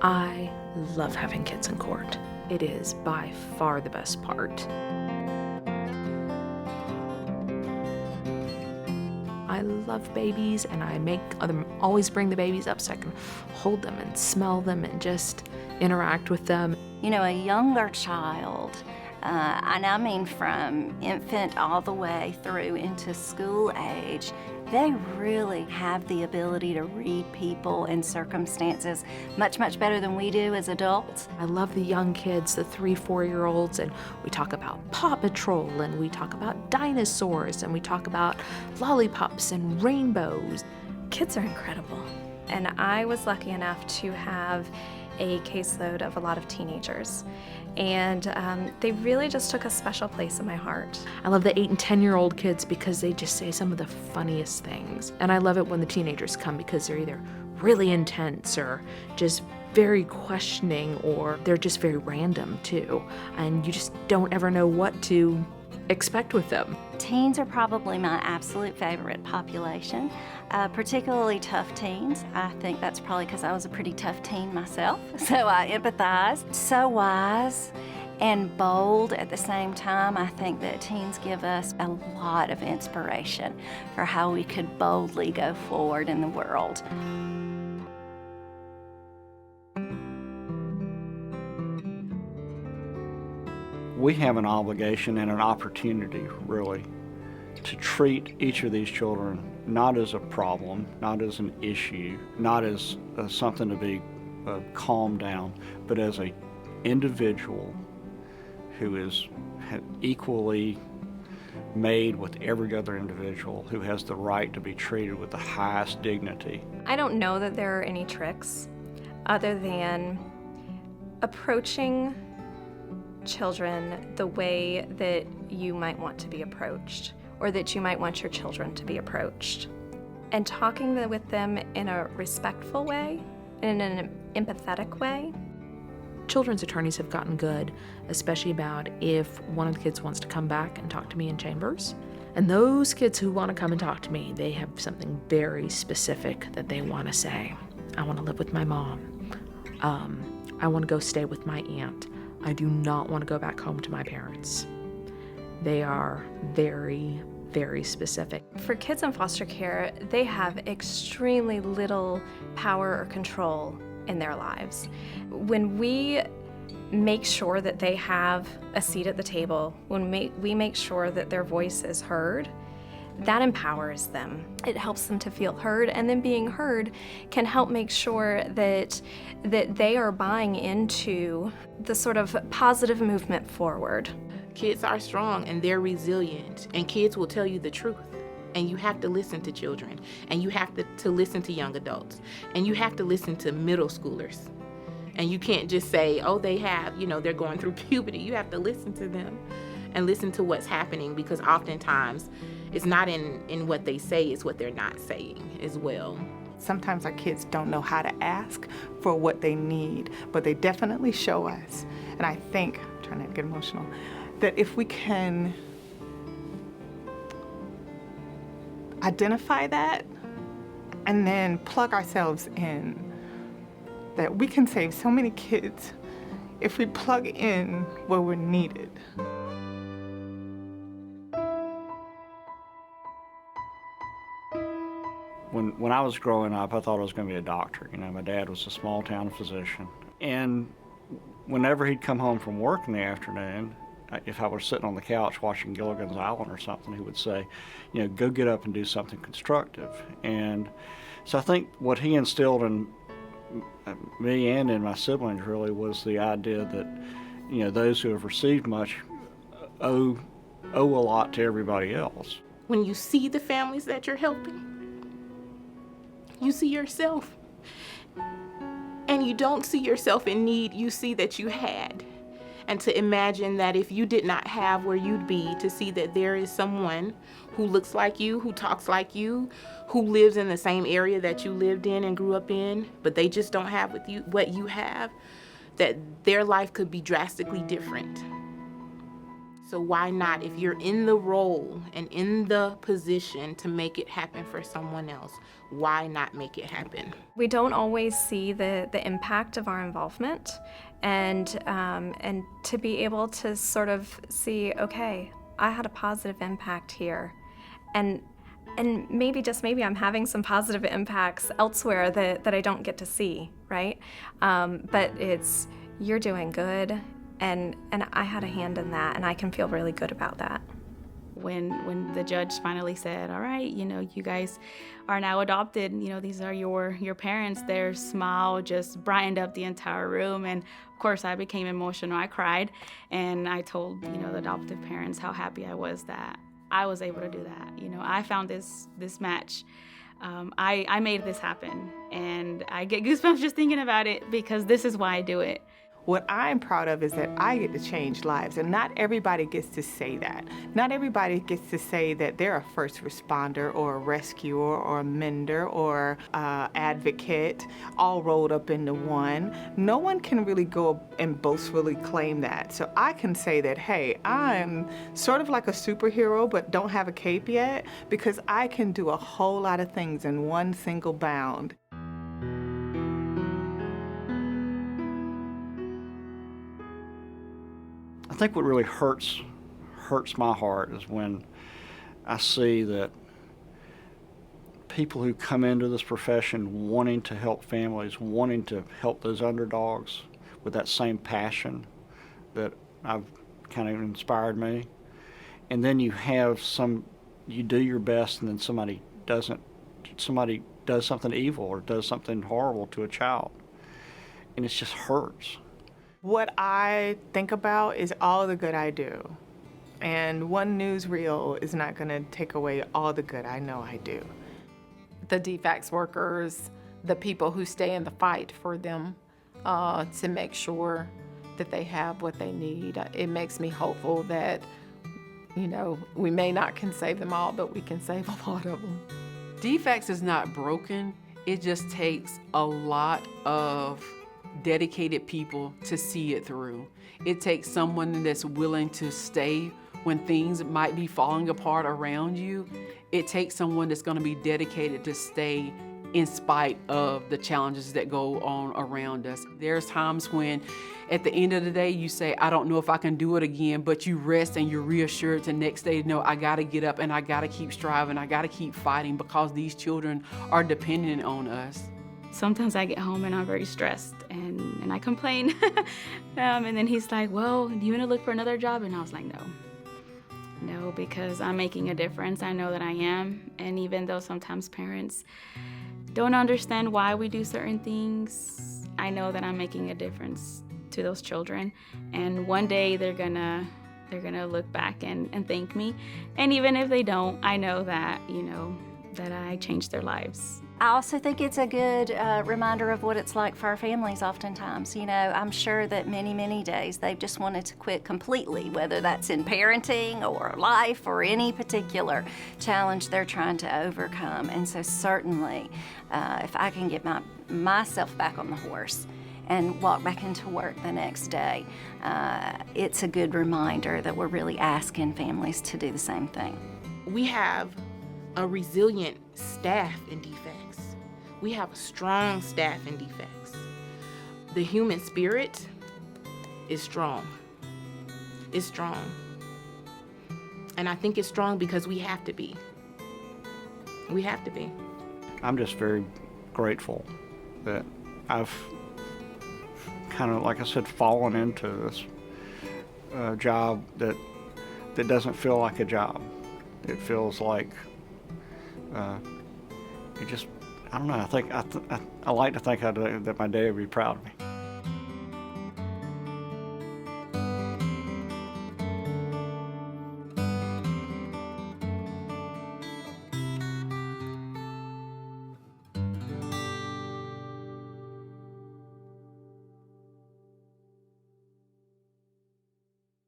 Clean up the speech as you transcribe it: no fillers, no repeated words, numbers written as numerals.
I love having kids in court. It is by far the best part. I love babies, and I make them always bring the babies up so I can hold them and smell them and just interact with them. You know, a younger child, and I mean from infant all the way through into school age, they really have the ability to read people and circumstances much, much better than we do as adults. I love the young kids, the 3-4-year-olds, and we talk about Paw Patrol, and we talk about dinosaurs, and we talk about lollipops and rainbows. Kids are incredible. And I was lucky enough to have a caseload of a lot of teenagers. And they really just took a special place in my heart. I love the 8 and 10-year-old kids because they just say some of the funniest things. And I love it when the teenagers come because they're either really intense or just very questioning, or they're just very random too. And you just don't ever know what to expect with them. Teens are probably my absolute favorite population, particularly tough teens. I think that's probably because I was a pretty tough teen myself, so I empathize. So wise and bold at the same time. I think that teens give us a lot of inspiration for how we could boldly go forward in the world. We have an obligation and an opportunity, really, to treat each of these children not as a problem, not as an issue, not as something to be calmed down, but as an individual who is equally made with every other individual, who has the right to be treated with the highest dignity. I don't know that there are any tricks other than approaching children the way that you might want to be approached, or that you might want your children to be approached. And talking with them in a respectful way, in an empathetic way. Children's attorneys have gotten good, especially about if one of the kids wants to come back and talk to me in chambers. And those kids who want to come and talk to me, they have something very specific that they want to say. I want to live with my mom. I want to go stay with my aunt. I do not want to go back home to my parents. They are very, very specific. For kids in foster care, they have extremely little power or control in their lives. When we make sure that they have a seat at the table, when we make sure that their voice is heard, that empowers them. It helps them to feel heard, and then being heard can help make sure that they are buying into the sort of positive movement forward. Kids are strong and they're resilient, and kids will tell you the truth. And you have to listen to children, and you have to listen to young adults, and you have to listen to middle schoolers. And you can't just say, oh, they have, they're going through puberty. You have to listen to them and listen to what's happening, because oftentimes it's not in what they say, it's what they're not saying as well. Sometimes our kids don't know how to ask for what they need, but they definitely show us. And I think, I'm trying not to get emotional, that if we can identify that and then plug ourselves in, that we can save so many kids if we plug in where we're needed. When I was growing up, I thought I was going to be a doctor. My dad was a small town physician. And whenever he'd come home from work in the afternoon, if I was sitting on the couch watching Gilligan's Island or something, he would say, go get up and do something constructive. And so I think what he instilled in me and in my siblings really was the idea that, those who have received much owe a lot to everybody else. When you see the families that you're helping, you see yourself. And you don't see yourself in need, you see that you had. And to imagine that if you did not have where you'd be, to see that there is someone who looks like you, who talks like you, who lives in the same area that you lived in and grew up in, but they just don't have what you have, that their life could be drastically different. So why not, if you're in the role and in the position to make it happen for someone else, why not make it happen? We don't always see the impact of our involvement, and to be able to sort of see, okay, I had a positive impact here, and maybe, just maybe, I'm having some positive impacts elsewhere that I don't get to see, right? But it's, you're doing good, and I had a hand in that, and I can feel really good about that. When the judge finally said, all right, you guys are now adopted, these are your parents, their smile just brightened up the entire room. And of course I became emotional. I cried, and I told, the adoptive parents how happy I was that I was able to do that. I found this match. I made this happen, and I get goosebumps just thinking about it, because this is why I do it. What I'm proud of is that I get to change lives, and not everybody gets to say that. Not everybody gets to say that they're a first responder or a rescuer or a mender or advocate all rolled up into one. No one can really go and boastfully claim that. So I can say that, hey, I'm sort of like a superhero but don't have a cape yet, because I can do a whole lot of things in one single bound. I think what really hurts my heart is when I see that people who come into this profession wanting to help families, wanting to help those underdogs with that same passion that I've kind of inspired me, and then you do your best, and then somebody does something evil or does something horrible to a child, and it just hurts. What I think about is all the good I do. And one newsreel is not going to take away all the good I know I do. The DFACS workers, the people who stay in the fight for them to make sure that they have what they need. It makes me hopeful that, we may not can save them all, but we can save a lot of them. DFACS is not broken. It just takes a lot of dedicated people to see it through. It takes someone that's willing to stay when things might be falling apart around you. It takes someone that's going to be dedicated to stay in spite of the challenges that go on around us. There's times when at the end of the day you say, I don't know if I can do it again, but you rest and you're reassured the next day, no, I got to get up and I got to keep striving, I got to keep fighting, because these children are dependent on us. Sometimes I get home and I'm very stressed, and I complain. And then he's like, well, do you want to look for another job? And I was like, no, because I'm making a difference. I know that I am. And even though sometimes parents don't understand why we do certain things, I know that I'm making a difference to those children. And one day they're gonna look back and thank me. And even if they don't, I know that, that I changed their lives. I also think it's a good reminder of what it's like for our families oftentimes. I'm sure that many days they've just wanted to quit completely, whether that's in parenting or life or any particular challenge they're trying to overcome. And so certainly, if I can get myself back on the horse and walk back into work the next day, it's a good reminder that we're really asking families to do the same thing. We have a resilient staff in DFACS. We have a strong staff in DFACS. The human spirit is strong. It's strong. And I think it's strong because we have to be. We have to be. I'm just very grateful that I've kind of, like I said, fallen into this job that doesn't feel like a job. It feels like I don't know. I like to think that my dad would be proud of me.